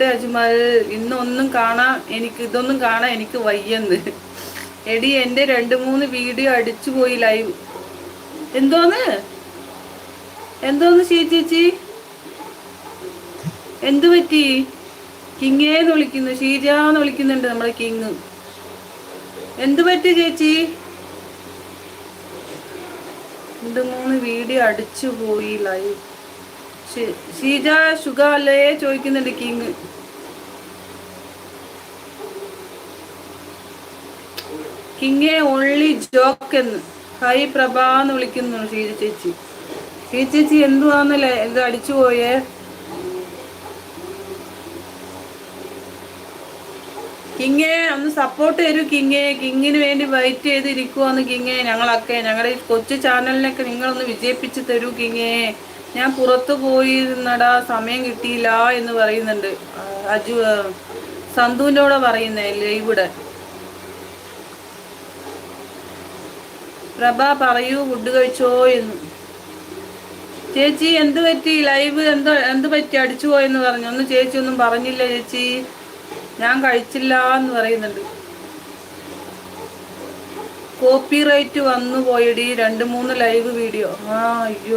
എവിടെ അജ്മൽ? ഇന്നൊന്നും കാണാൻ ഇതൊന്നും കാണാൻ എനിക്ക് വയ്യെന്ന്. എടി എൻ്റെ 2-3 വീഡിയോ അടിച്ചു പോയി ലൈവ്. എന്തോന്ന് ചേച്ചി? എന്തു പറ്റി? കിങ്ങേന്ന് വിളിക്കുന്നു, ഷീജാന്ന് വിളിക്കുന്നുണ്ട് നമ്മളെ കിങ്. എന്തു പറ്റി ചേച്ചി? 2-3 വീഡിയോ അടിച്ചു പോയി ലൈവ്. ഷീജ സുഖല്ലേ ചോദിക്കുന്നുണ്ട് കിങ്. കിങ്ങേ ഓൺലി ജോക്ക് എന്ന്. ഹൈ പ്രഭാന്ന് വിളിക്കുന്നു ഷീജ ചേച്ചി. എന്തുവാന്നല്ലേ എന്ത് അടിച്ചു പോയേ? കിങ്ങേ ഒന്ന് സപ്പോർട്ട് തരൂ കിങ്ങേ. കിങ്ങിന് വേണ്ടി വെയിറ്റ് ചെയ്തിരിക്കുവാന്ന് കിങ്ങേ. ഞങ്ങളൊക്കെ ഞങ്ങളുടെ കൊച്ചു ചാനലിനൊക്കെ നിങ്ങളൊന്ന് വിജയിപ്പിച്ച് തരൂ കിങ്ങേ. ഞാൻ പുറത്തു പോയിരുന്നടാ, സമയം കിട്ടിയില്ല എന്ന് പറയുന്നുണ്ട് സന്തുവിൻ്റെ കൂടെ പറയുന്നേ ഇവിടെ. പ്രഭ പറയൂ ഫുഡ് കഴിച്ചോ എന്ന്. ചേച്ചി എന്ത് പറ്റി? ലൈവ് എന്ത് പറ്റി അടിച്ചു പോയെന്ന് പറഞ്ഞു. ഒന്ന് ചേച്ചി ഒന്നും പറഞ്ഞില്ല ചേച്ചി. ഞാൻ കഴിച്ചില്ല എന്ന് പറയുന്നുണ്ട്. കോപ്പി റൈറ്റ് വന്നു പോയടി 2-3 ലൈവ് വീഡിയോ. അയ്യോ.